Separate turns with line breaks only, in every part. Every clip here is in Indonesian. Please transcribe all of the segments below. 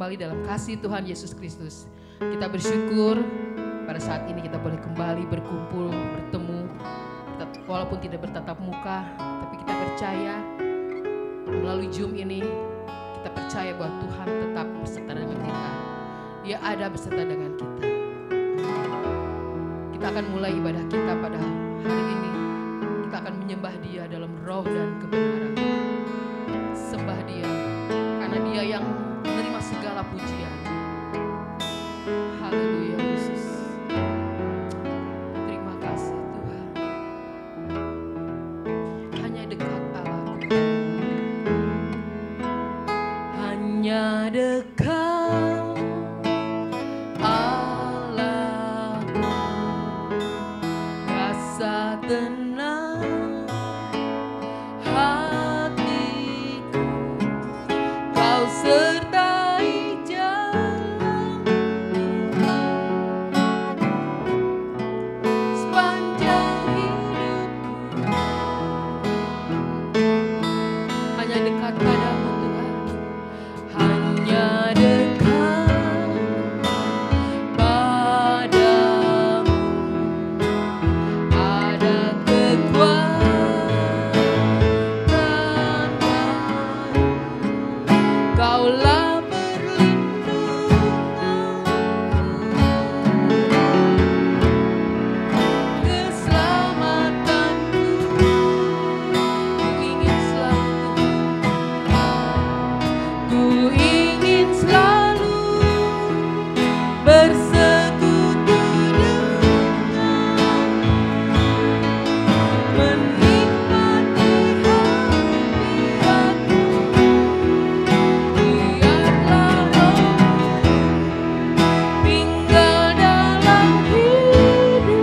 kembali dalam kasih Tuhan Yesus Kristus. Kita bersyukur pada saat ini kita boleh kembali berkumpul, bertemu, walaupun tidak bertatap muka, tapi kita percaya melalui Zoom ini, kita percaya bahwa Tuhan tetap beserta dengan kita. Dia ada beserta dengan kita. Kita akan mulai ibadah kita pada hari ini. Kita akan menyembah Dia dalam roh dan kebenaran. Sembah Dia, karena Dia yang menerima segala pujian. Haleluya Yesus. Terima kasih Tuhan. Hanya dekat Allah. Hanya dekat Allah, rasa tenang hatiku, Kau sertai jalanku sepanjang hidupku. Hanya dekat padamu Tuhan, hanya dekat padamu ada kekuatan baru. Kaulah keselamatanku. Ku ingin selalu bersekutu denganmu, menikmati hadiratmu. Biarlah Roh-Mu tinggal dalam hidupku.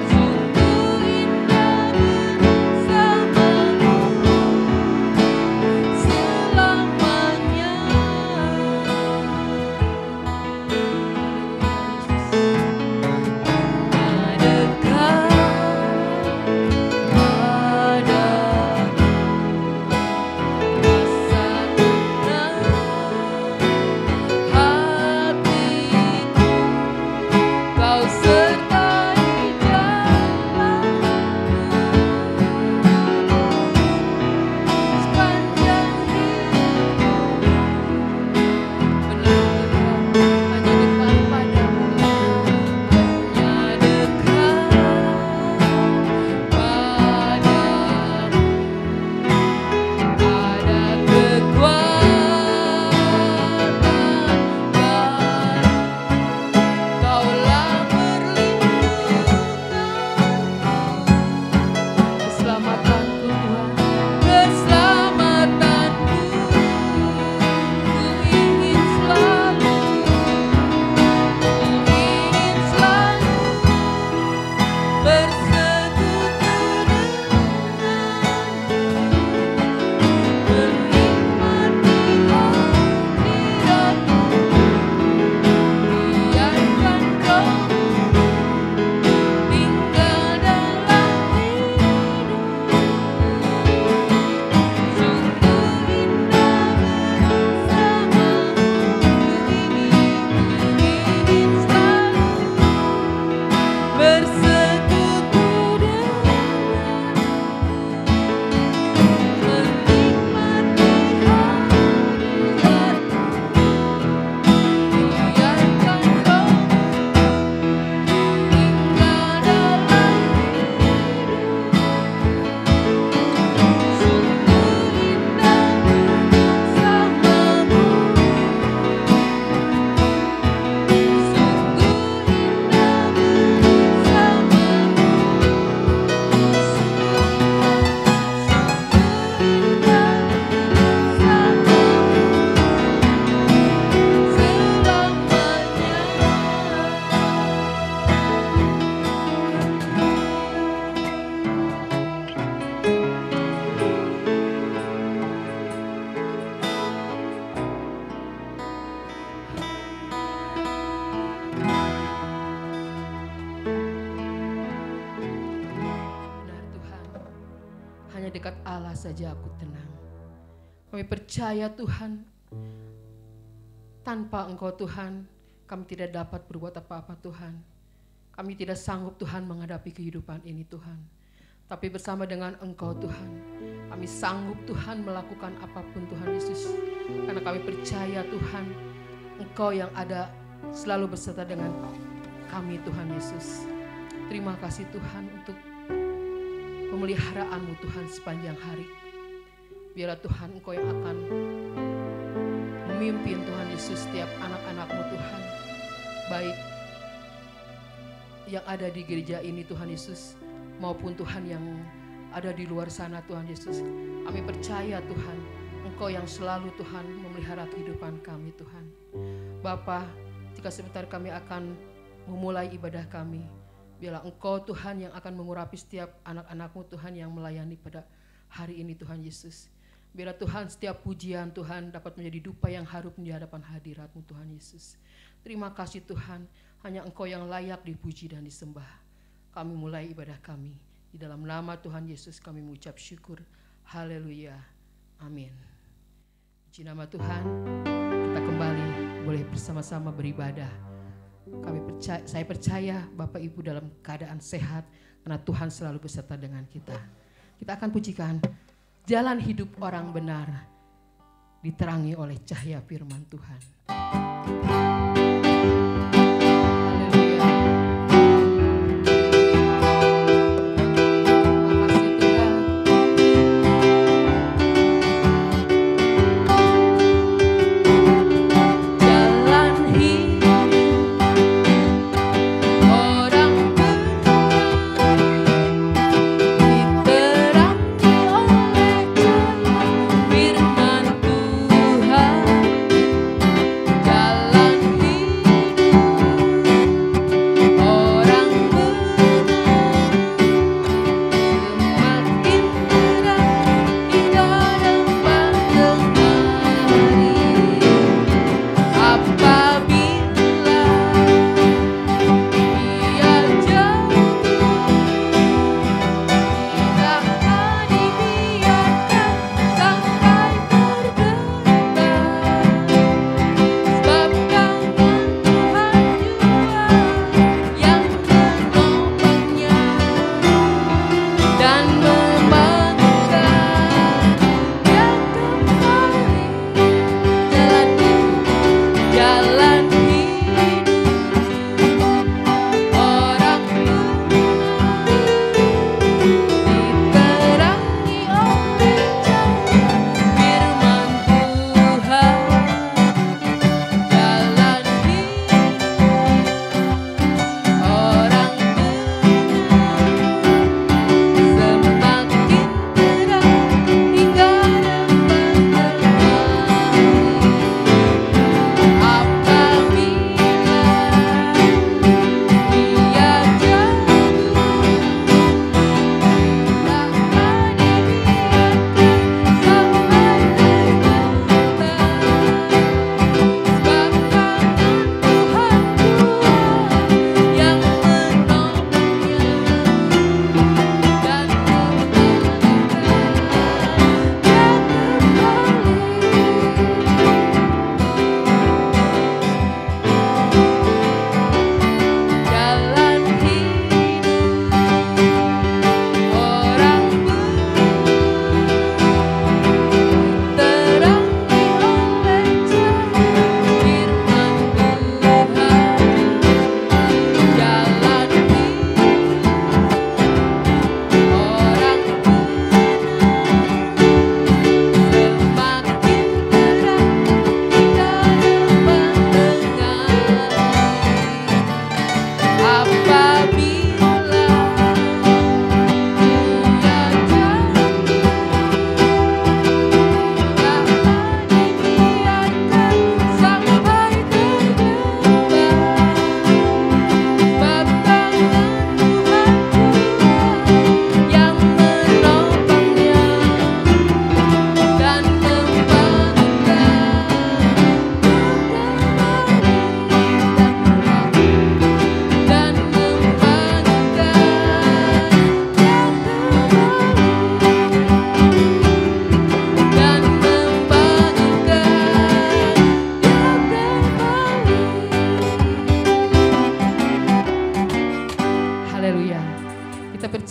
Sungguh indah bersamamu selamanya. Dekat padamu, rasa tenang hatiku, Kau sertai jalanku sepanjang hidupku. Benar hanya dekat padamu, hanya dekat padamu ada kekuatan baru. Kaulah perlindunganku, keselamatanku Tuhan, keselamatanku. Ku ingin selalu bersekutu denganmu, menikmati hadiratmu. Biarkan Roh-Mu tinggal dalam hidupku. Sungguh indah bersamamu. Ku ingin selalu bersekutu denganmu, menikmati hadiratmu. Biarkan Roh-Mu tinggal dalam hidupku. Sungguh indah bersamamu. Benar Tuhan, hanya dekat Allah saja aku tenang. Kami percaya Tuhan, Tanpa Engkau Tuhan, kami tidak dapat berbuat apa-apa Tuhan. Kami tidak sanggup Tuhan menghadapi kehidupan ini Tuhan. Tapi bersama dengan Engkau Tuhan, kami sanggup Tuhan melakukan apapun Tuhan Yesus. Karena kami percaya Tuhan, Engkau yang ada selalu beserta dengan kami Tuhan Yesus. Terima kasih Tuhan untuk pemeliharaanmu Tuhan sepanjang hari. Biarlah Tuhan Engkau yang akan memimpin Tuhan Yesus setiap anak-anak-Mu Tuhan. Baik yang ada di gereja ini Tuhan Yesus, maupun Tuhan yang ada di luar sana Tuhan Yesus. Kami percaya Tuhan, Engkau yang selalu Tuhan memelihara kehidupan kami Tuhan. Bapa, jika sebentar kami akan memulai ibadah kami, biarlah Engkau Tuhan yang akan mengurapi setiap anak-anak-Mu Tuhan yang melayani pada hari ini Tuhan Yesus. Biarlah Tuhan setiap pujian Tuhan dapat menjadi dupa yang harum di hadapan hadirat-Mu Tuhan Yesus. Terima kasih Tuhan, hanya Engkau yang layak dipuji dan disembah. Kami mulai ibadah kami. Di dalam nama Tuhan Yesus kami mengucap syukur. Haleluya. Amin. Puji nama Tuhan, kita kembali boleh bersama-sama beribadah. Saya percaya Bapak Ibu dalam keadaan sehat karena Tuhan selalu beserta dengan kita. Kita akan pujikan jalan hidup orang benar diterangi oleh cahaya firman Tuhan.
Jalan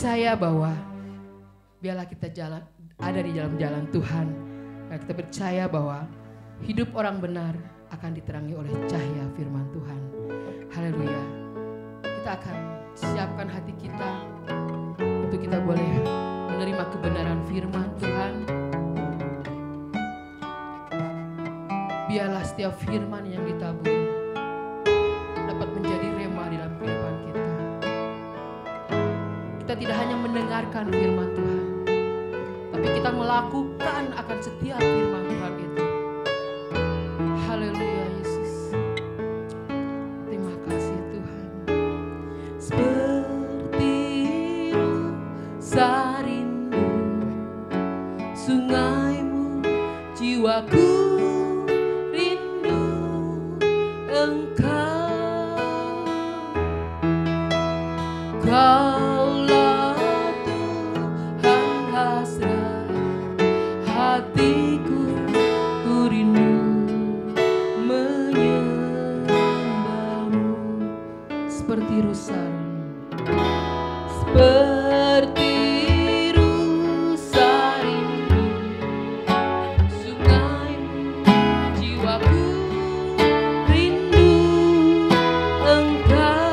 percaya bahwa biarlah kita ada di dalam jalan Tuhan. Dan kita percaya bahwa hidup orang benar akan diterangi oleh cahaya firman Tuhan. Haleluya. Kita akan siapkan hati kita untuk kita boleh menerima kebenaran firman Tuhan. Biarlah setiap firman yang ditabur dapat menjadi rema di dalam kehidupan kita. Kita tidak hanya mendengarkan firman Tuhan, tapi kita melakukan akan setiap firman Tuhan itu. Haleluya Yesus. Terima kasih Tuhan. Seperti sarindu sungaimu, jiwaku rindu Engkau. Kaulah Tuhan hasrat hatiku, ku rindu menyembahmu. Seperti rusa, seperti rusa rindu sungaimu, jiwaku rindu Engkau.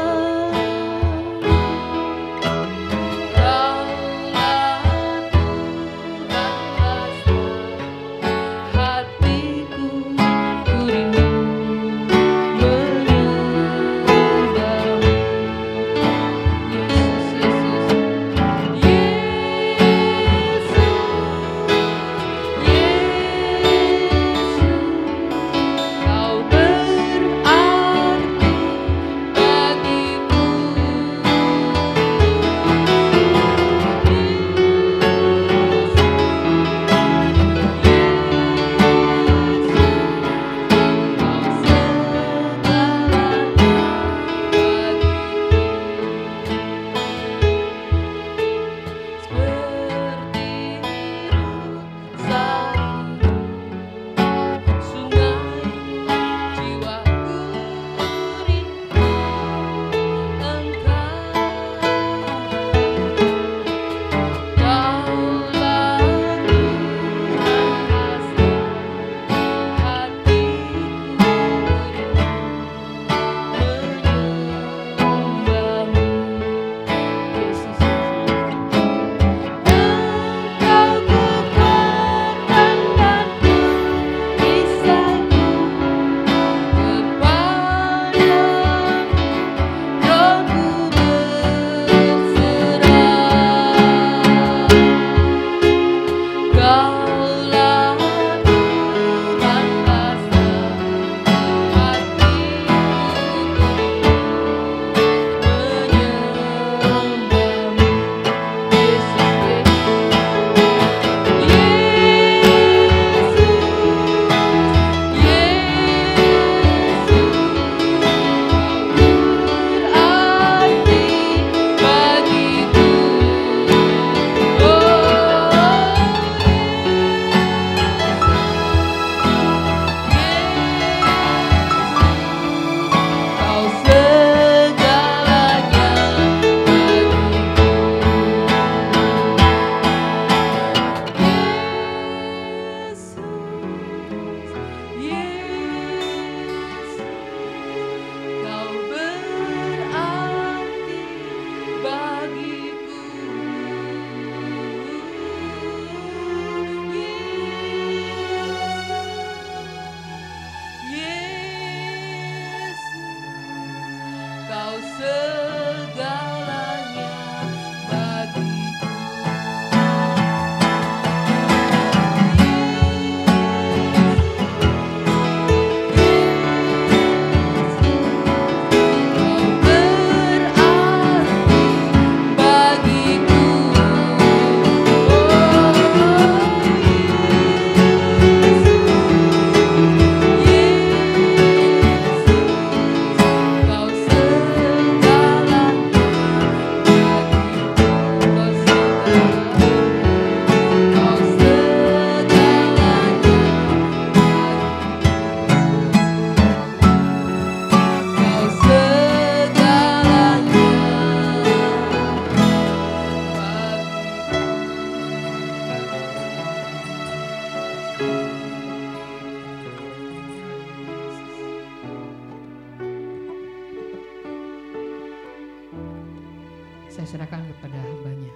Saya serahkan kepada hambanya.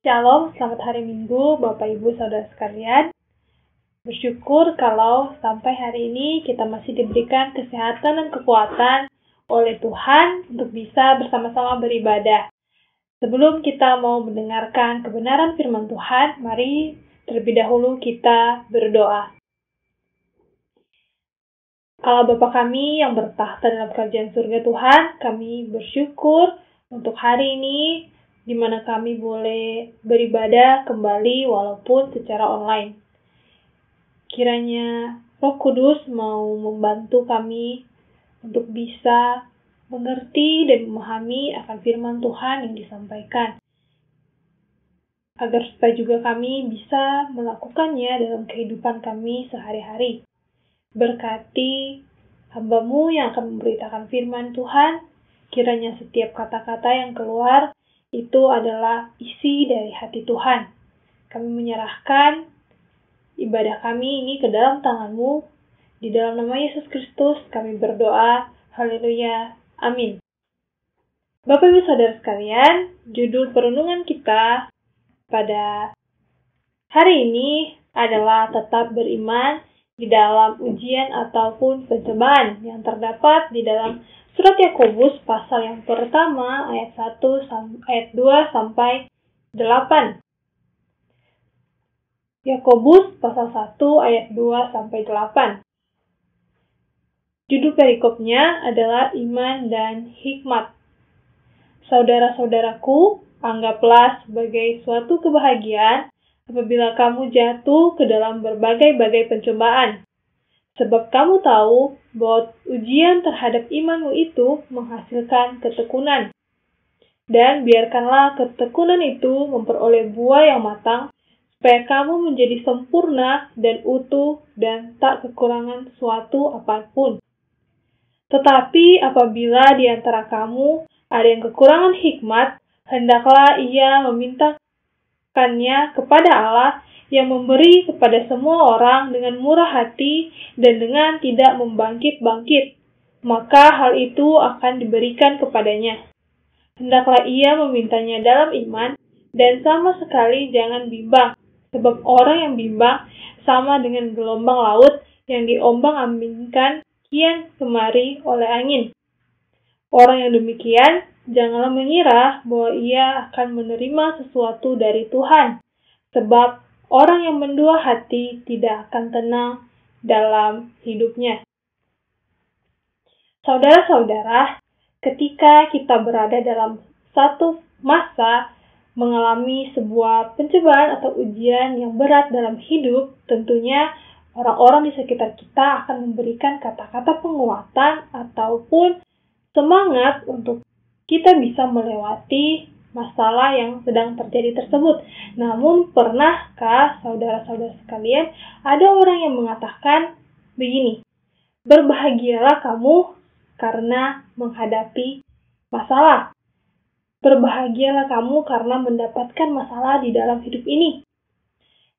Shalom, selamat hari Minggu Bapak Ibu Saudara sekalian. Bersyukur kalau sampai hari ini kita masih diberikan kesehatan dan kekuatan oleh Tuhan untuk bisa bersama-sama beribadah. Sebelum kita mau mendengarkan kebenaran firman Tuhan, mari terlebih dahulu kita berdoa. Allah Bapa kami yang bertahta dalam kerajaan surga Tuhan, kami bersyukur untuk hari ini di mana kami boleh beribadah kembali walaupun secara online. Kiranya Roh Kudus mau membantu kami untuk bisa mengerti dan memahami akan firman Tuhan yang disampaikan, agar supaya juga kami bisa melakukannya dalam kehidupan kami sehari-hari. Berkati hamba-Mu yang akan memberitakan firman Tuhan, kiranya setiap kata-kata yang keluar itu adalah isi dari hati Tuhan. Kami menyerahkan ibadah kami ini ke dalam tangan-Mu. Di dalam nama Yesus Kristus kami berdoa. Haleluya. Amin. Bapak Ibu Saudara sekalian, judul perenungan kita pada hari ini adalah tetap beriman di dalam ujian ataupun pencobaan yang terdapat di dalam Surat Yakobus pasal yang pertama ayat 2 sampai 8. Yakobus pasal 1 ayat 2 sampai 8. Judul perikopnya adalah iman dan hikmat. Saudara-saudaraku, anggaplah sebagai suatu kebahagiaan apabila kamu jatuh ke dalam berbagai-bagai pencobaan. Sebab kamu tahu bahwa ujian terhadap imanmu itu menghasilkan ketekunan. Dan biarkanlah ketekunan itu memperoleh buah yang matang, supaya kamu menjadi sempurna dan utuh dan tak kekurangan suatu apapun. Tetapi apabila di antara kamu ada yang kekurangan hikmat, hendaklah ia memintakannya kepada Allah yang memberi kepada semua orang dengan murah hati dan dengan tidak membangkit-bangkit, maka hal itu akan diberikan kepadanya. Hendaklah ia memintanya dalam iman dan sama sekali jangan bimbang, sebab orang yang bimbang sama dengan gelombang laut yang diombang-ambingkan kian kemari oleh angin. Orang yang demikian janganlah mengira bahwa ia akan menerima sesuatu dari Tuhan, sebab orang yang mendua hati tidak akan tenang dalam hidupnya. Saudara-saudara, ketika kita berada dalam satu masa mengalami sebuah pencobaan atau ujian yang berat dalam hidup, tentunya orang-orang di sekitar kita akan memberikan kata-kata penguatan ataupun semangat untuk kita bisa melewati masalah yang sedang terjadi tersebut. Namun, pernahkah saudara-saudara sekalian ada orang yang mengatakan begini, berbahagialah kamu karena menghadapi masalah. Berbahagialah kamu karena mendapatkan masalah di dalam hidup ini.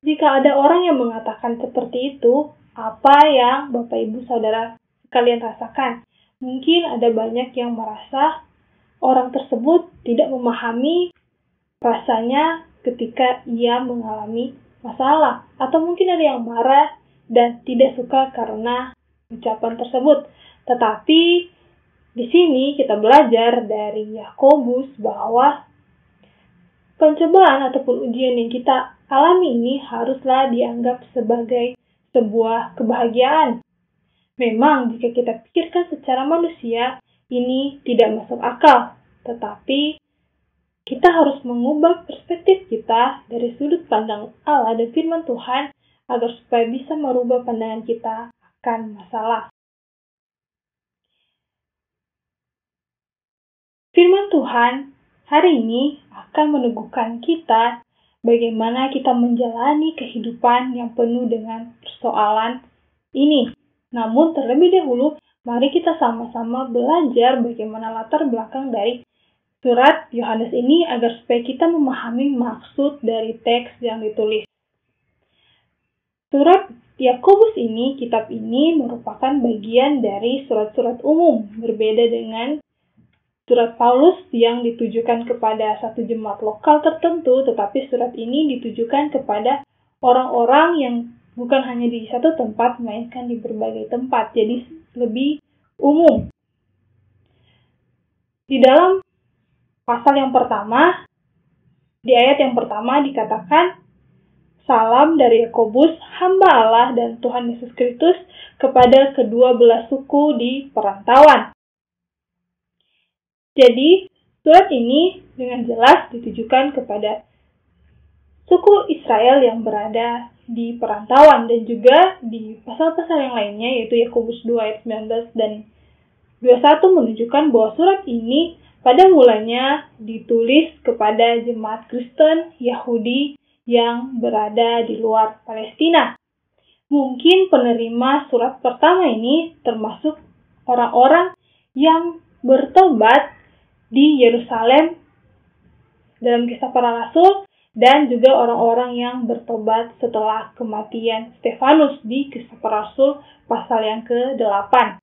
Jika ada orang yang mengatakan seperti itu, apa yang Bapak Ibu Saudara sekalian rasakan? Mungkin ada banyak yang merasa orang tersebut tidak memahami rasanya ketika ia mengalami masalah. Atau mungkin ada yang marah dan tidak suka karena ucapan tersebut. Tetapi di sini kita belajar dari Yakobus bahwa pencobaan ataupun ujian yang kita alami ini haruslah dianggap sebagai sebuah kebahagiaan. Memang jika kita pikirkan secara manusia, ini tidak masuk akal. Tetapi kita harus mengubah perspektif kita dari sudut pandang Allah dan firman Tuhan agar supaya bisa merubah pandangan kita akan masalah. Firman Tuhan hari ini akan meneguhkan kita bagaimana kita menjalani kehidupan yang penuh dengan persoalan ini. Namun terlebih dahulu, mari kita sama-sama belajar bagaimana latar belakang dari surat Yohanes ini agar supaya kita memahami maksud dari teks yang ditulis. Surat Yakobus ini, kitab ini merupakan bagian dari surat-surat umum, berbeda dengan surat Paulus yang ditujukan kepada satu jemaat lokal tertentu, tetapi surat ini ditujukan kepada orang-orang yang bukan hanya di satu tempat, melainkan di berbagai tempat. Jadi lebih umum. Di dalam pasal yang pertama, di ayat yang pertama dikatakan, salam dari Yakobus, hamba Allah dan Tuhan Yesus Kristus kepada kedua belah suku di perantauan. Jadi, surat ini dengan jelas ditujukan kepada suku Israel yang berada di perantauan, dan juga di pasal-pasal yang lainnya, yaitu Yakobus 2 ayat 19 dan 21 menunjukkan bahwa surat ini pada mulanya ditulis kepada jemaat Kristen Yahudi yang berada di luar Palestina. Mungkin penerima surat pertama ini termasuk orang-orang yang bertobat di Yerusalem dalam Kisah Para Rasul, dan juga orang-orang yang bertobat setelah kematian Stefanus di Kisah Para Rasul pasal yang ke-8.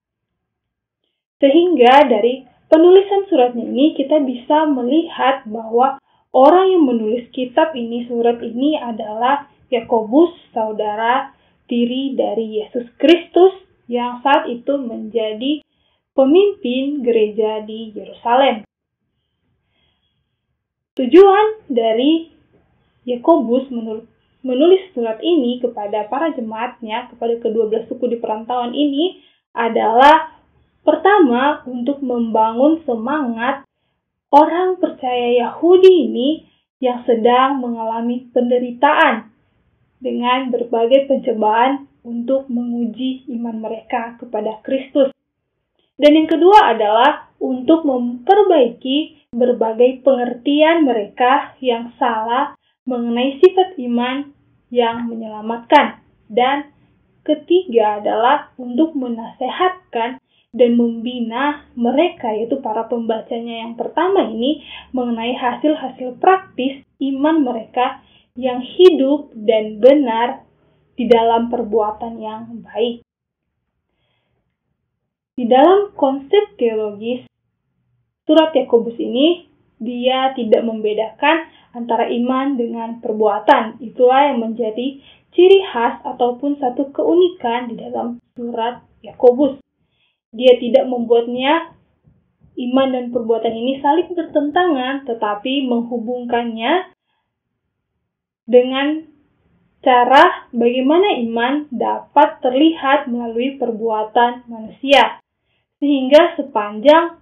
Sehingga dari penulisan suratnya ini kita bisa melihat bahwa orang yang menulis kitab ini, surat ini adalah Yakobus, saudara tiri dari Yesus Kristus yang saat itu menjadi pemimpin gereja di Yerusalem. Tujuan dari Yakobus menulis surat ini kepada para jemaatnya, kepada kedua belah suku di perantauan ini adalah pertama, untuk membangun semangat orang percaya Yahudi ini yang sedang mengalami penderitaan dengan berbagai pencobaan untuk menguji iman mereka kepada Kristus. Dan yang kedua adalah untuk memperbaiki berbagai pengertian mereka yang salah mengenai sifat iman yang menyelamatkan. Dan ketiga adalah untuk menasehatkan dan membina mereka, yaitu para pembacanya yang pertama ini, mengenai hasil-hasil praktis iman mereka yang hidup dan benar di dalam perbuatan yang baik. Di dalam konsep teologis, surat Yakobus ini, dia tidak membedakan antara iman dengan perbuatan. Itulah yang menjadi ciri khas ataupun satu keunikan di dalam surat Yakobus. Dia tidak membuatnya iman dan perbuatan ini saling bertentangan, tetapi menghubungkannya dengan cara bagaimana iman dapat terlihat melalui perbuatan manusia. Sehingga sepanjang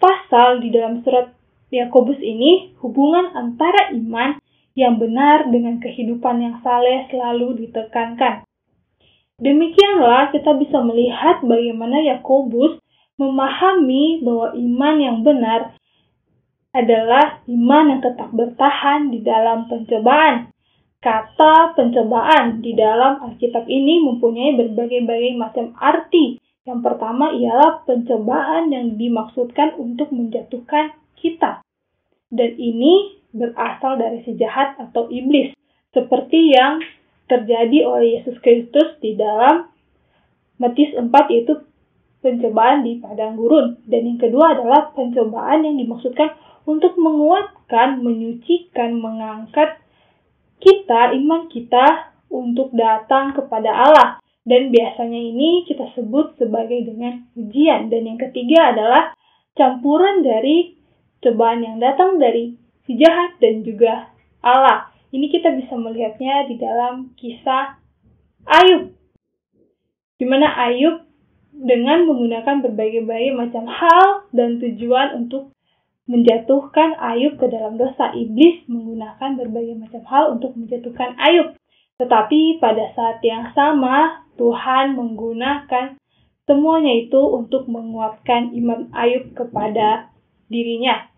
pasal di dalam surat Yakobus ini, hubungan antara iman yang benar dengan kehidupan yang saleh selalu ditekankan. Demikianlah kita bisa melihat bagaimana Yakobus memahami bahwa iman yang benar adalah iman yang tetap bertahan di dalam pencobaan. Kata pencobaan di dalam Alkitab ini mempunyai berbagai-bagai macam arti. Yang pertama ialah pencobaan yang dimaksudkan untuk menjatuhkan kita. Dan ini berasal dari si jahat atau iblis, seperti yang terjadi oleh Yesus Kristus di dalam Matius 4, yaitu pencobaan di padang gurun. Dan yang kedua adalah pencobaan yang dimaksudkan untuk menguatkan, menyucikan, mengangkat kita, iman kita untuk datang kepada Allah. Dan biasanya ini kita sebut sebagai dengan ujian. Dan yang ketiga adalah campuran dari cobaan yang datang dari si jahat dan juga Allah. Ini kita bisa melihatnya di dalam kisah Ayub, di mana Ayub dengan menggunakan berbagai-bagai macam hal dan tujuan untuk menjatuhkan Ayub ke dalam dosa. Iblis menggunakan berbagai macam hal untuk menjatuhkan Ayub. Tetapi pada saat yang sama, Tuhan menggunakan semuanya itu untuk menguatkan iman Ayub kepada dirinya.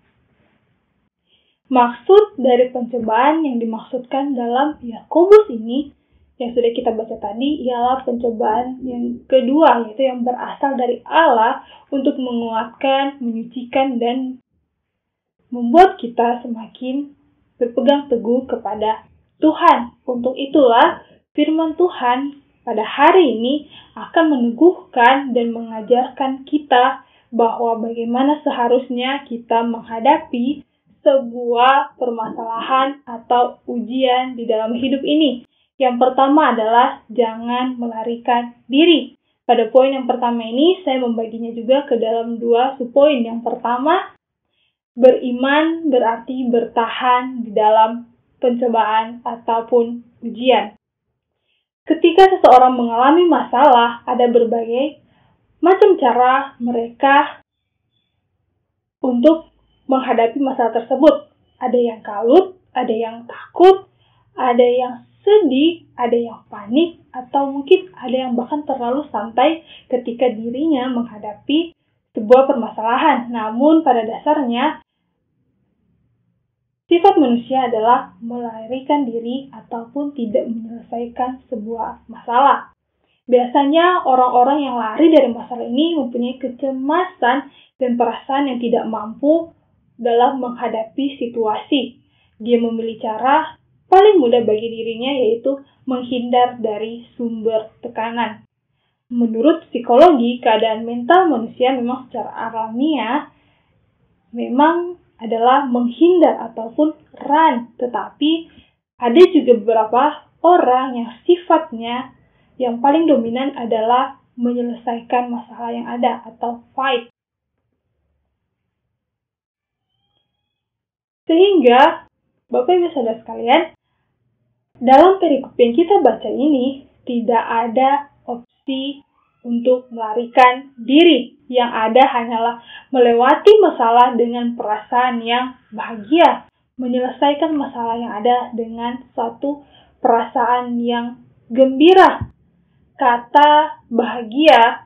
Maksud dari pencobaan yang dimaksudkan dalam Yakobus ini, yang sudah kita baca tadi, ialah pencobaan yang kedua, yaitu yang berasal dari Allah untuk menguatkan, menyucikan, dan membuat kita semakin berpegang teguh kepada Tuhan. Untuk itulah firman Tuhan pada hari ini akan meneguhkan dan mengajarkan kita bahwa bagaimana seharusnya kita menghadapi sebuah permasalahan atau ujian di dalam hidup ini. Yang pertama adalah jangan melarikan diri. Pada poin yang pertama ini, saya membaginya juga ke dalam 2 subpoin. Yang pertama, beriman berarti bertahan di dalam pencobaan ataupun ujian. Ketika seseorang mengalami masalah, ada berbagai macam cara mereka untuk menghadapi masalah tersebut. Ada yang kalut, ada yang takut, ada yang sedih, ada yang panik, atau mungkin ada yang bahkan terlalu santai ketika dirinya menghadapi sebuah permasalahan. Namun pada dasarnya, sifat manusia adalah melarikan diri ataupun tidak menyelesaikan sebuah masalah. Biasanya orang-orang yang lari dari masalah ini mempunyai kecemasan dan perasaan yang tidak mampu dalam menghadapi situasi. Dia memilih cara paling mudah bagi dirinya, yaitu menghindar dari sumber tekanan. Menurut psikologi, keadaan mental manusia memang secara alamiah memang adalah menghindar ataupun run. Tetapi ada juga beberapa orang yang sifatnya yang paling dominan adalah menyelesaikan masalah yang ada atau fight. Sehingga, Bapak Ibu Saudara sekalian, dalam perikop yang kita baca ini, tidak ada opsi untuk melarikan diri. Yang ada hanyalah melewati masalah dengan perasaan yang bahagia, menyelesaikan masalah yang ada dengan suatu perasaan yang gembira. Kata bahagia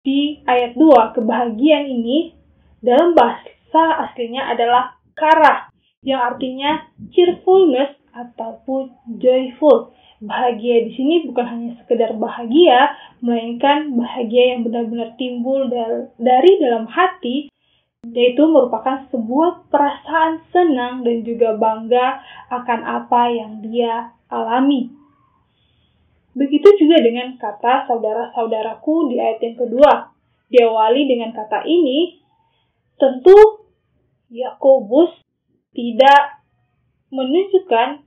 di ayat 2, kebahagiaan ini dalam bahasa aslinya adalah kara, yang artinya cheerfulness ataupun joyful. Bahagia di sini bukan hanya sekedar bahagia, melainkan bahagia yang benar-benar timbul dari dalam hati, yaitu merupakan sebuah perasaan senang dan juga bangga akan apa yang dia alami. Begitu juga dengan kata saudara-saudaraku di ayat yang kedua. Diawali dengan kata ini, tentu Yakobus tidak menunjukkan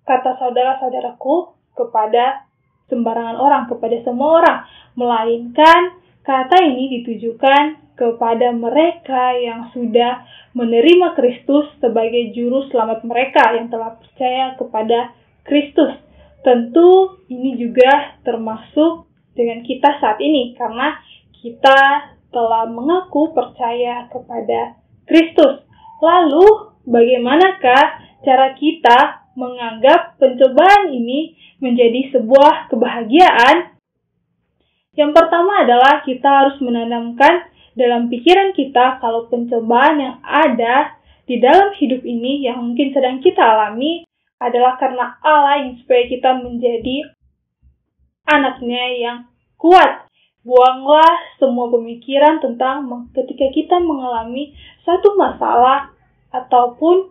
kata saudara-saudaraku kepada sembarangan orang, kepada semua orang, melainkan kata ini ditujukan kepada mereka yang sudah menerima Kristus sebagai juru selamat mereka, yang telah percaya kepada Kristus. Tentu ini juga termasuk dengan kita saat ini, karena kita telah mengaku percaya kepada Kristus. Lalu, bagaimanakah cara kita menganggap pencobaan ini menjadi sebuah kebahagiaan? Yang pertama adalah kita harus menanamkan dalam pikiran kita kalau pencobaan yang ada di dalam hidup ini yang mungkin sedang kita alami adalah karena Allah yang supaya kita menjadi anaknya yang kuat. Buanglah semua pemikiran tentang ketika kita mengalami satu masalah ataupun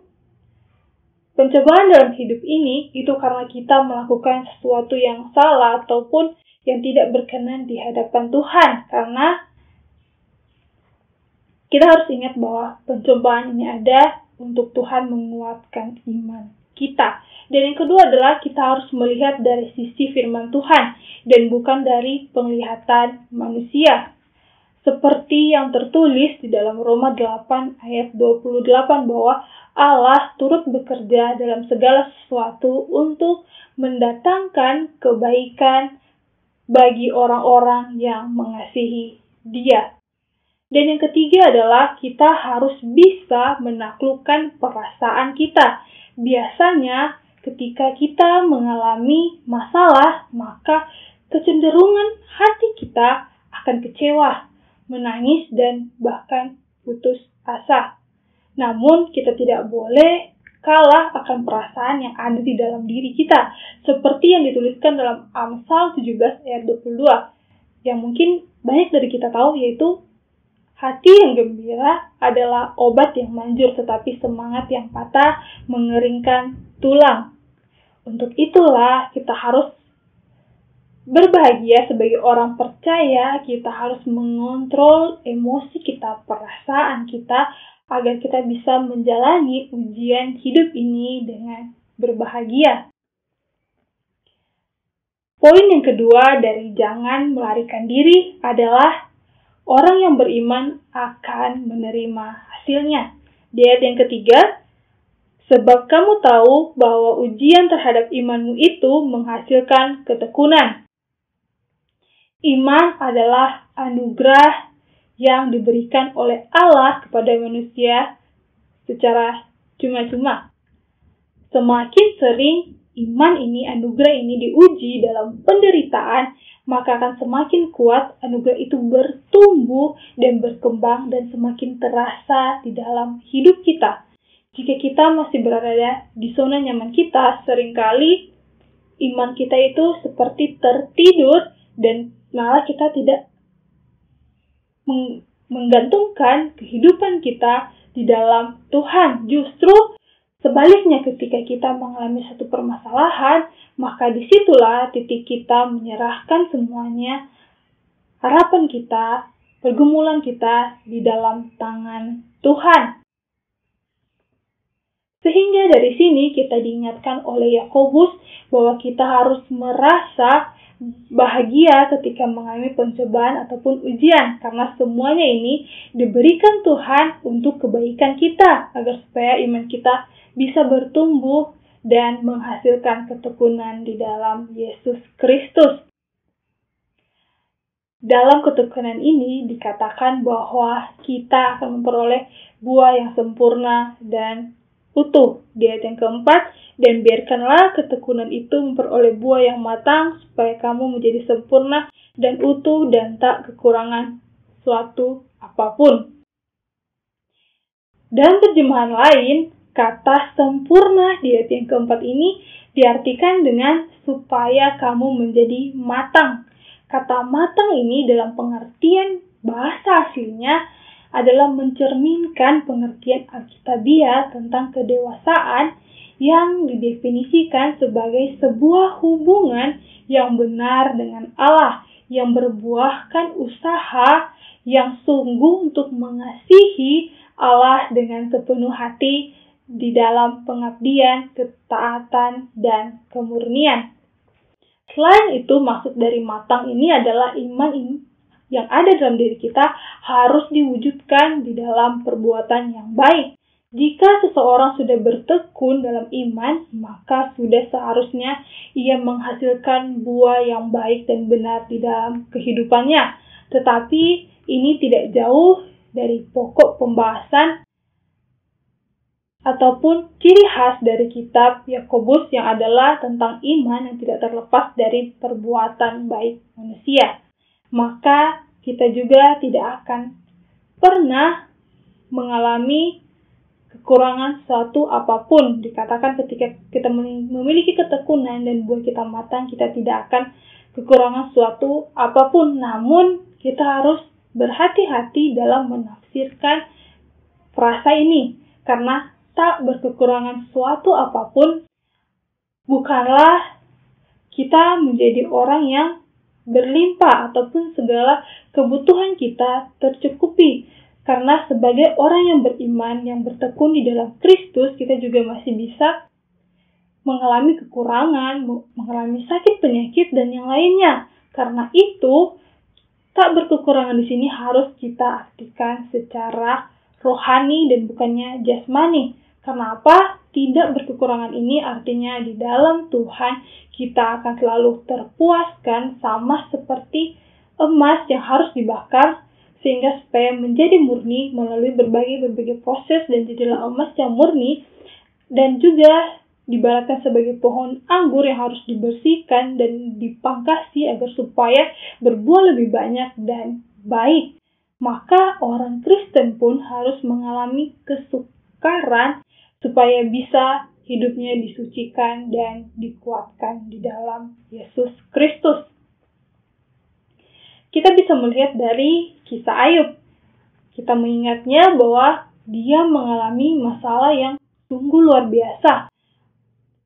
pencobaan dalam hidup ini, itu karena kita melakukan sesuatu yang salah ataupun yang tidak berkenan di hadapan Tuhan. Karena kita harus ingat bahwa pencobaan ini ada untuk Tuhan menguatkan iman kita. Dan yang kedua adalah kita harus melihat dari sisi firman Tuhan dan bukan dari penglihatan manusia. Seperti yang tertulis di dalam Roma 8 ayat 28 bahwa Allah turut bekerja dalam segala sesuatu untuk mendatangkan kebaikan bagi orang-orang yang mengasihi Dia. Dan yang ketiga adalah kita harus bisa menaklukkan perasaan kita. Biasanya ketika kita mengalami masalah, maka kecenderungan hati kita akan kecewa, menangis, dan bahkan putus asa. Namun, kita tidak boleh kalah akan perasaan yang ada di dalam diri kita, seperti yang dituliskan dalam Amsal 17 ayat 22, yang mungkin banyak dari kita tahu, yaitu hati yang gembira adalah obat yang manjur, tetapi semangat yang patah mengeringkan tulang. Untuk itulah kita harus berbahagia sebagai orang percaya, kita harus mengontrol emosi kita, perasaan kita, agar kita bisa menjalani ujian hidup ini dengan berbahagia. Poin yang kedua dari jangan melarikan diri adalah orang yang beriman akan menerima hasilnya. Di ayat yang ketiga, sebab kamu tahu bahwa ujian terhadap imanmu itu menghasilkan ketekunan. Iman adalah anugerah yang diberikan oleh Allah kepada manusia secara cuma-cuma. Semakin sering iman ini, anugerah ini diuji dalam penderitaan, maka akan semakin kuat anugerah itu bertumbuh dan berkembang dan semakin terasa di dalam hidup kita. Jika kita masih berada di zona nyaman kita, seringkali iman kita itu seperti tertidur dan malah kita tidak menggantungkan kehidupan kita di dalam Tuhan. Justru sebaliknya, ketika kita mengalami satu permasalahan, maka disitulah titik kita menyerahkan semuanya, harapan kita, pergumulan kita di dalam tangan Tuhan. Sehingga dari sini kita diingatkan oleh Yakobus bahwa kita harus merasa bahagia ketika mengalami pencobaan ataupun ujian, karena semuanya ini diberikan Tuhan untuk kebaikan kita, agar supaya iman kita bisa bertumbuh dan menghasilkan ketekunan di dalam Yesus Kristus. Dalam ketekunan ini dikatakan bahwa kita akan memperoleh buah yang sempurna dan utuh. Di ayat yang keempat, dan biarkanlah ketekunan itu memperoleh buah yang matang, supaya kamu menjadi sempurna dan utuh dan tak kekurangan suatu apapun. Dalam terjemahan lain, kata sempurna di ayat yang keempat ini diartikan dengan supaya kamu menjadi matang. Kata matang ini dalam pengertian bahasa aslinya adalah mencerminkan pengertian Alkitabiah tentang kedewasaan yang didefinisikan sebagai sebuah hubungan yang benar dengan Allah, yang berbuahkan usaha yang sungguh untuk mengasihi Allah dengan sepenuh hati di dalam pengabdian, ketaatan, dan kemurnian. Selain itu, maksud dari matang ini adalah iman yang ada dalam diri kita harus diwujudkan di dalam perbuatan yang baik. Jika seseorang sudah bertekun dalam iman, maka sudah seharusnya ia menghasilkan buah yang baik dan benar di dalam kehidupannya. Tetapi ini tidak jauh dari pokok pembahasan ataupun ciri khas dari kitab Yakobus yang adalah tentang iman yang tidak terlepas dari perbuatan baik manusia. Maka kita juga tidak akan pernah mengalami kekurangan suatu apapun. Dikatakan ketika kita memiliki ketekunan dan buah kita matang, kita tidak akan kekurangan suatu apapun. Namun kita harus berhati-hati dalam menafsirkan frasa ini, karena tak berkekurangan suatu apapun bukanlah kita menjadi orang yang berlimpah ataupun segala kebutuhan kita tercukupi. Karena sebagai orang yang beriman, yang bertekun di dalam Kristus, kita juga masih bisa mengalami kekurangan, mengalami sakit, penyakit, dan yang lainnya. Karena itu, tak berkekurangan di sini harus kita artikan secara rohani dan bukannya jasmani. Karena apa? Tidak berkekurangan ini artinya di dalam Tuhan kita akan selalu terpuaskan, sama seperti emas yang harus dibakar sehingga supaya menjadi murni melalui berbagai proses dan jadilah emas yang murni, dan juga dibaratkan sebagai pohon anggur yang harus dibersihkan dan dipangkasi agar supaya berbuah lebih banyak dan baik. Maka orang Kristen pun harus mengalami kesukaran supaya bisa hidupnya disucikan dan dikuatkan di dalam Yesus Kristus. Kita bisa melihat dari kisah Ayub. Kita mengingatnya bahwa dia mengalami masalah yang sungguh luar biasa.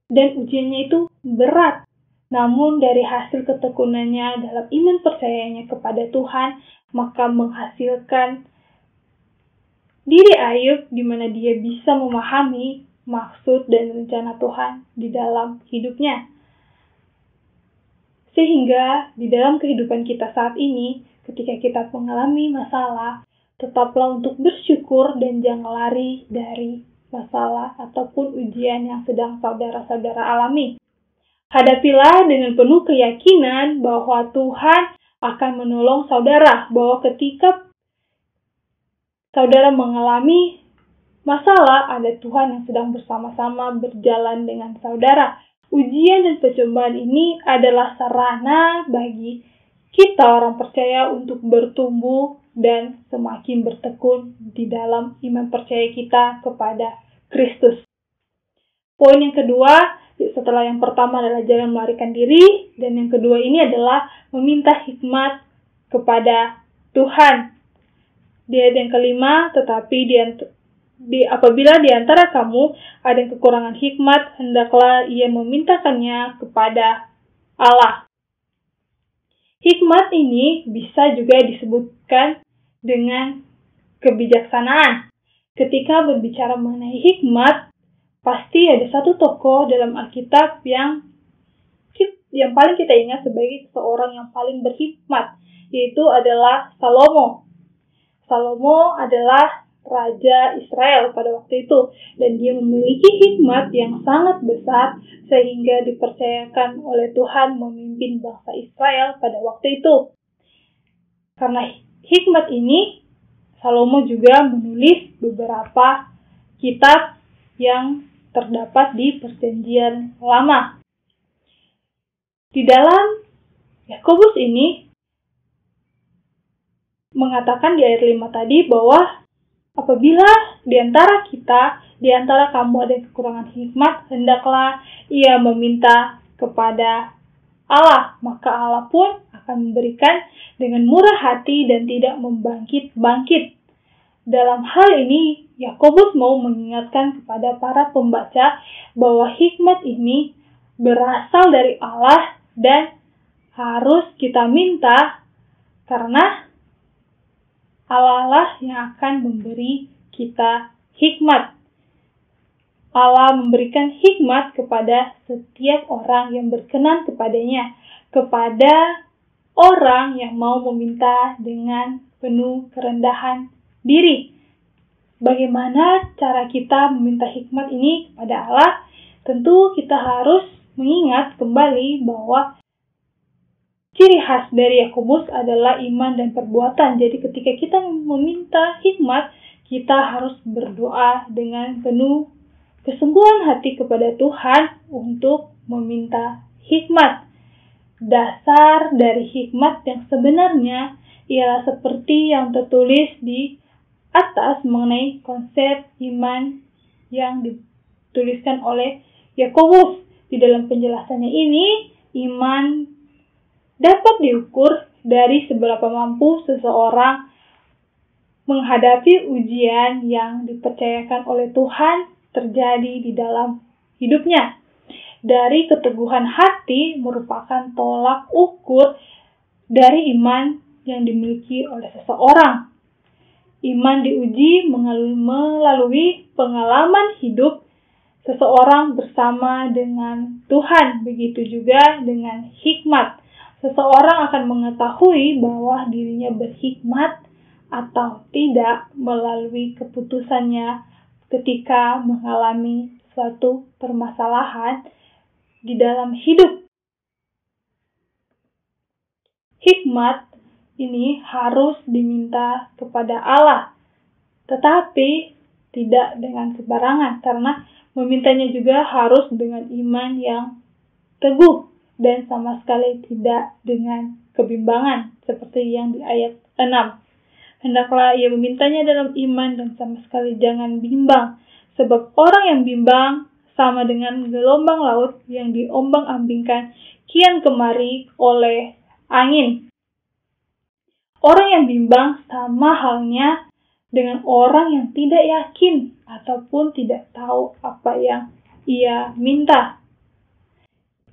Dan ujiannya itu berat. Namun dari hasil ketekunannya dalam iman percayanya kepada Tuhan, maka menghasilkan diri Ayub di mana dia bisa memahami maksud dan rencana Tuhan di dalam hidupnya. Sehingga di dalam kehidupan kita saat ini, ketika kita mengalami masalah, tetaplah untuk bersyukur dan jangan lari dari masalah ataupun ujian yang sedang saudara-saudara alami. Hadapilah dengan penuh keyakinan bahwa Tuhan akan menolong saudara, bahwa ketika saudara mengalami masalah, ada Tuhan yang sedang bersama-sama berjalan dengan saudara. Ujian dan percobaan ini adalah sarana bagi kita orang percaya untuk bertumbuh dan semakin bertekun di dalam iman percaya kita kepada Kristus. Poin yang kedua, setelah yang pertama adalah jangan melarikan diri, dan yang kedua ini adalah meminta hikmat kepada Tuhan. Di ayat yang kelima, tetapi apabila di antara kamu ada yang kekurangan hikmat, hendaklah ia memintakannya kepada Allah. Hikmat ini bisa juga disebutkan dengan kebijaksanaan. Ketika berbicara mengenai hikmat, pasti ada satu tokoh dalam Alkitab yang paling kita ingat sebagai seorang yang paling berhikmat, yaitu adalah Salomo. Salomo adalah Raja Israel pada waktu itu, dan dia memiliki hikmat yang sangat besar sehingga dipercayakan oleh Tuhan memimpin bangsa Israel pada waktu itu. Karena hikmat ini, Salomo juga menulis beberapa kitab yang terdapat di Perjanjian Lama. Di dalam Yakobus ini mengatakan di ayat 5 tadi bahwa apabila di antara kamu ada kekurangan hikmat, hendaklah ia meminta kepada Allah, maka Allah pun akan memberikan dengan murah hati dan tidak membangkit-bangkit. Dalam hal ini, Yakobus mau mengingatkan kepada para pembaca bahwa hikmat ini berasal dari Allah dan harus kita minta karena Allah lah yang akan memberi kita hikmat. Allah memberikan hikmat kepada setiap orang yang berkenan kepadanya, kepada orang yang mau meminta dengan penuh kerendahan diri. Bagaimana cara kita meminta hikmat ini kepada Allah? Tentu kita harus mengingat kembali bahwa ciri khas dari Yakobus adalah iman dan perbuatan. Jadi ketika kita meminta hikmat, kita harus berdoa dengan penuh kesungguhan hati kepada Tuhan untuk meminta hikmat. Dasar dari hikmat yang sebenarnya ialah seperti yang tertulis di atas mengenai konsep iman yang dituliskan oleh Yakobus. Di dalam penjelasannya ini, iman dapat diukur dari seberapa mampu seseorang menghadapi ujian yang dipercayakan oleh Tuhan terjadi di dalam hidupnya. Dari keteguhan hati merupakan tolak ukur dari iman yang dimiliki oleh seseorang. Iman diuji melalui pengalaman hidup seseorang bersama dengan Tuhan. Begitu juga dengan hikmat. Seseorang akan mengetahui bahwa dirinya berhikmat atau tidak melalui keputusannya ketika mengalami suatu permasalahan di dalam hidup. Hikmat ini harus diminta kepada Allah, tetapi tidak dengan sembarangan, karena memintanya juga harus dengan iman yang teguh dan sama sekali tidak dengan kebimbangan, seperti yang di ayat 6. Hendaklah ia memintanya dalam iman dan sama sekali jangan bimbang, sebab orang yang bimbang sama dengan gelombang laut yang diombang-ambingkan kian kemari oleh angin. Orang yang bimbang sama halnya dengan orang yang tidak yakin ataupun tidak tahu apa yang ia minta.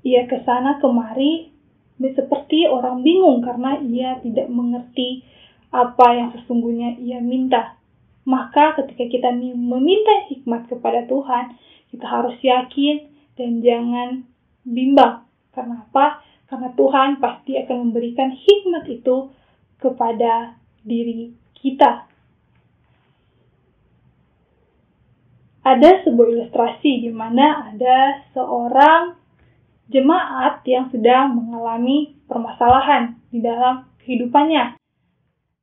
ia ke sana kemari seperti orang bingung karena ia tidak mengerti apa yang sesungguhnya ia minta. Maka ketika kita meminta hikmat kepada Tuhan, kita harus yakin dan jangan bimbang. Karena apa? Karena Tuhan pasti akan memberikan hikmat itu kepada diri kita. Ada sebuah ilustrasi di mana ada seorang jemaat yang sedang mengalami permasalahan di dalam kehidupannya.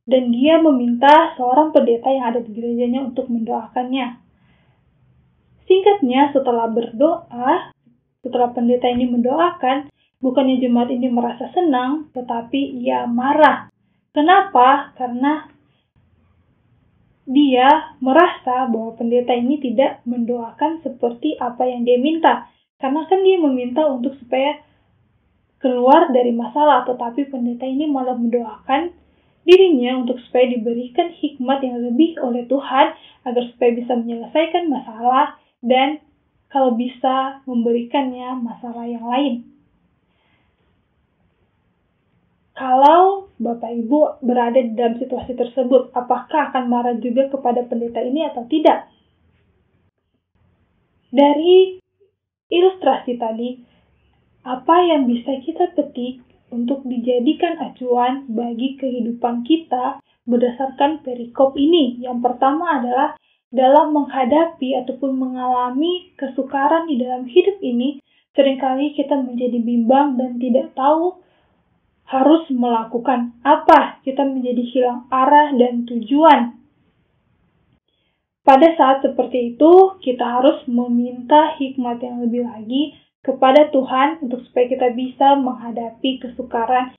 Dan dia meminta seorang pendeta yang ada di gerejanya untuk mendoakannya. Singkatnya, setelah berdoa, setelah pendeta ini mendoakan, bukannya jemaat ini merasa senang, tetapi ia marah. Kenapa? Karena dia merasa bahwa pendeta ini tidak mendoakan seperti apa yang dia minta. Karena kan dia meminta untuk supaya keluar dari masalah, tetapi pendeta ini malah mendoakan dirinya untuk supaya diberikan hikmat yang lebih oleh Tuhan, agar supaya bisa menyelesaikan masalah dan kalau bisa memberikannya masalah yang lain. Kalau Bapak Ibu berada di dalam situasi tersebut, apakah akan marah juga kepada pendeta ini atau tidak? Dari ilustrasi tadi, apa yang bisa kita petik untuk dijadikan acuan bagi kehidupan kita berdasarkan perikop ini? Yang pertama adalah dalam menghadapi ataupun mengalami kesukaran di dalam hidup ini, seringkali kita menjadi bimbang dan tidak tahu harus melakukan apa. Kita menjadi hilang arah dan tujuan. Pada saat seperti itu, kita harus meminta hikmat yang lebih lagi kepada Tuhan untuk supaya kita bisa menghadapi kesukaran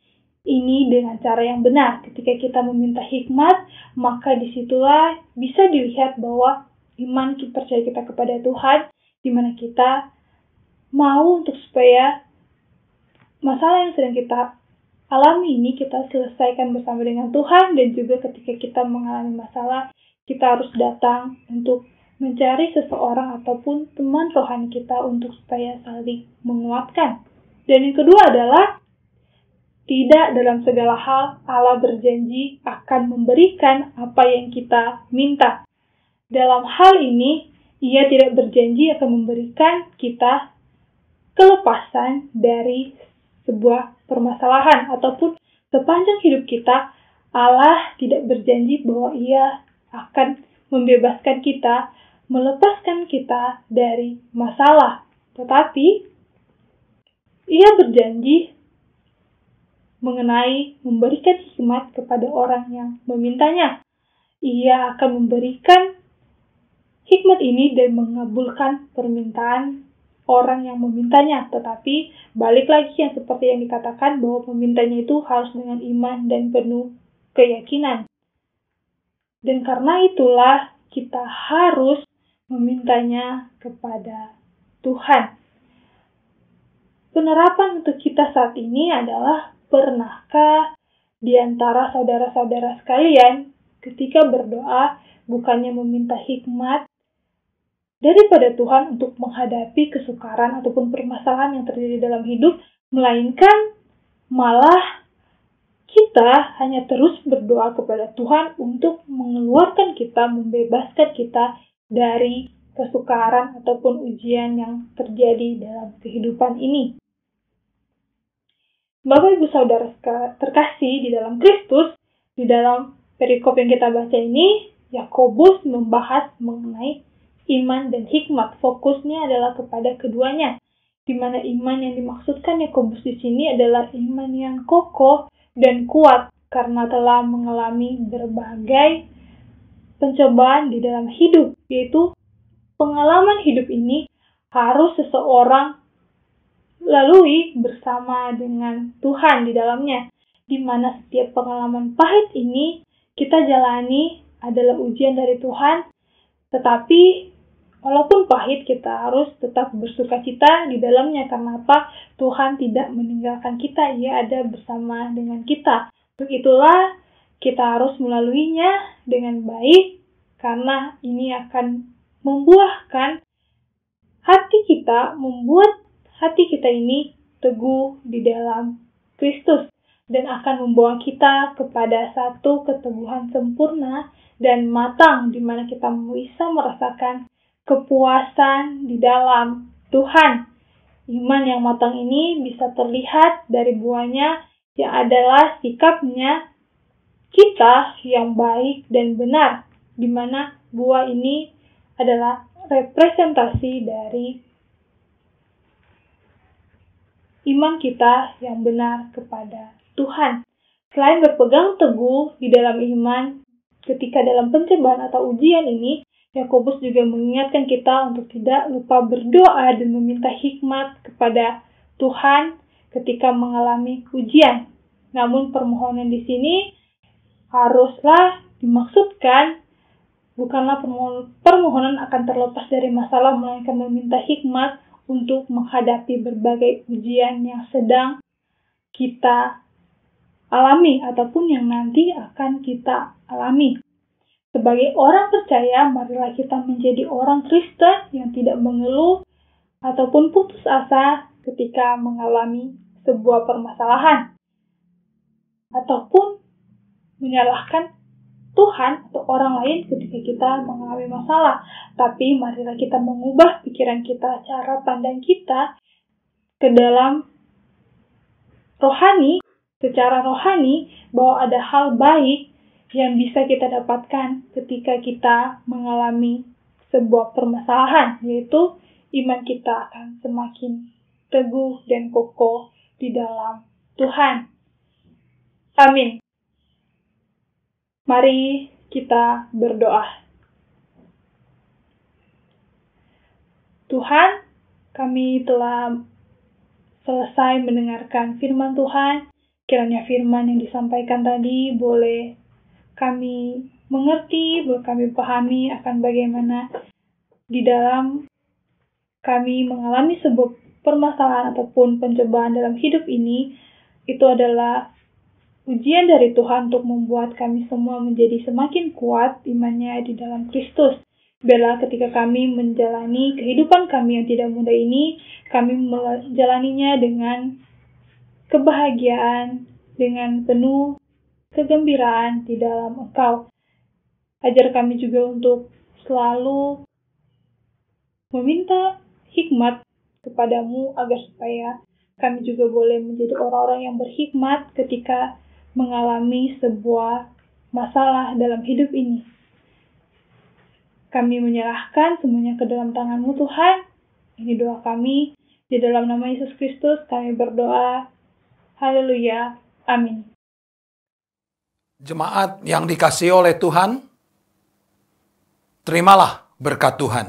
ini dengan cara yang benar. Ketika kita meminta hikmat, maka disitulah bisa dilihat bahwa iman percaya kita kepada Tuhan, di mana kita mau untuk supaya masalah yang sedang kita alami ini kita selesaikan bersama dengan Tuhan, dan juga ketika kita mengalami masalah, kita harus datang untuk mencari seseorang ataupun teman rohani kita untuk supaya saling menguatkan. Dan yang kedua adalah tidak dalam segala hal Allah berjanji akan memberikan apa yang kita minta. Dalam hal ini, Ia tidak berjanji akan memberikan kita kelepasan dari sebuah permasalahan, ataupun sepanjang hidup kita, Allah tidak berjanji bahwa Ia akan membebaskan kita, melepaskan kita dari masalah. Tetapi, Ia berjanji mengenai memberikan hikmat kepada orang yang memintanya. Ia akan memberikan hikmat ini dan mengabulkan permintaan orang yang memintanya. Tetapi balik lagi yang seperti yang dikatakan bahwa pemintanya itu harus dengan iman dan penuh keyakinan. Dan karena itulah kita harus memintanya kepada Tuhan. Penerapan untuk kita saat ini adalah, pernahkah di antara saudara-saudara sekalian ketika berdoa bukannya meminta hikmat daripada Tuhan untuk menghadapi kesukaran ataupun permasalahan yang terjadi dalam hidup, melainkan malah kita hanya terus berdoa kepada Tuhan untuk mengeluarkan kita, membebaskan kita dari kesukaran ataupun ujian yang terjadi dalam kehidupan ini. Bapak Ibu Saudara terkasih di dalam Kristus, di dalam perikop yang kita baca ini, Yakobus membahas mengenai iman dan hikmat. Fokusnya adalah kepada keduanya, di mana iman yang dimaksudkan Yakobus di sini adalah iman yang kokoh dan kuat karena telah mengalami berbagai pencobaan di dalam hidup, yaitu pengalaman hidup ini harus seseorang lalui bersama dengan Tuhan di dalamnya, di mana setiap pengalaman pahit ini kita jalani adalah ujian dari Tuhan, tetapi walaupun pahit kita harus tetap bersukacita di dalamnya. Karena apa? Tuhan tidak meninggalkan kita, Ia ada bersama dengan kita. Untuk itulah kita harus melaluinya dengan baik, karena ini akan membuahkan hati kita, membuat hati kita ini teguh di dalam Kristus dan akan membawa kita kepada satu keteguhan sempurna dan matang di mana kita bisa merasakan kepuasan di dalam Tuhan. Iman yang matang ini bisa terlihat dari buahnya yang adalah sikapnya kita yang baik dan benar, di mana buah ini adalah representasi dari iman kita yang benar kepada Tuhan. Selain berpegang teguh di dalam iman, ketika dalam pencobaan atau ujian ini, Yakobus juga mengingatkan kita untuk tidak lupa berdoa dan meminta hikmat kepada Tuhan ketika mengalami ujian. Namun permohonan di sini haruslah dimaksudkan bukanlah permohonan akan terlepas dari masalah, melainkan meminta hikmat untuk menghadapi berbagai ujian yang sedang kita alami ataupun yang nanti akan kita alami. Sebagai orang percaya, marilah kita menjadi orang Kristen yang tidak mengeluh ataupun putus asa ketika mengalami sebuah permasalahan ataupun menyalahkan Tuhan atau orang lain ketika kita mengalami masalah. Tapi marilah kita mengubah pikiran kita, cara pandang kita ke dalam rohani, secara rohani, bahwa ada hal baik yang bisa kita dapatkan ketika kita mengalami sebuah permasalahan, yaitu iman kita akan semakin teguh dan kokoh di dalam Tuhan. Amin. Mari kita berdoa. Tuhan, kami telah selesai mendengarkan firman Tuhan. Kiranya firman yang disampaikan tadi boleh kami mengerti, boleh kami pahami akan bagaimana di dalam kami mengalami sebuah permasalahan ataupun pencobaan dalam hidup ini, itu adalah ujian dari Tuhan untuk membuat kami semua menjadi semakin kuat imannya di dalam Kristus. Biarlah ketika kami menjalani kehidupan kami yang tidak mudah ini, kami menjalaninya dengan kebahagiaan, dengan penuh kegembiraan di dalam Engkau. Ajar kami juga untuk selalu meminta hikmat kepadamu agar supaya kami juga boleh menjadi orang-orang yang berhikmat ketika mengalami sebuah masalah dalam hidup ini. Kami menyerahkan semuanya ke dalam tangan-Mu Tuhan. Ini doa kami. Di dalam nama Yesus Kristus kami berdoa. Haleluya. Amin.
Jemaat yang dikasihi oleh Tuhan, terimalah berkat Tuhan.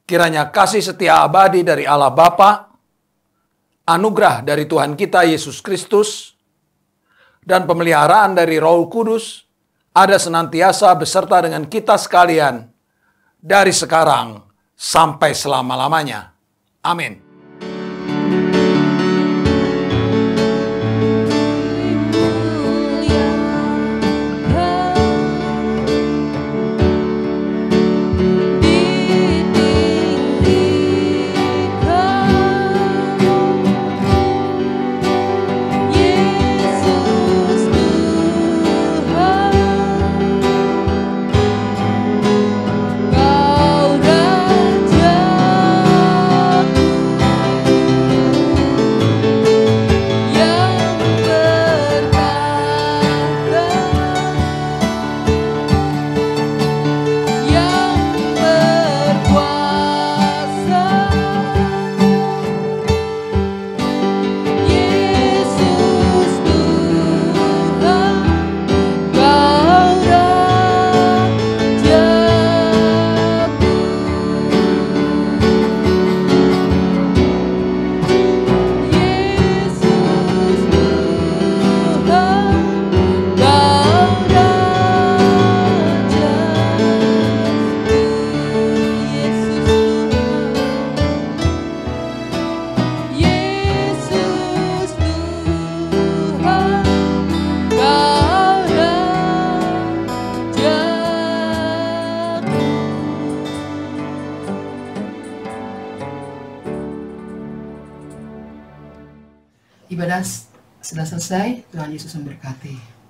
Kiranya kasih setia abadi dari Allah Bapa, anugerah dari Tuhan kita Yesus Kristus, dan pemeliharaan dari Roh Kudus ada senantiasa beserta dengan kita sekalian dari sekarang sampai selama-lamanya. Amin.
Kau rajaku
Ibadah sudah selesai, Tuhan Yesus memberkati.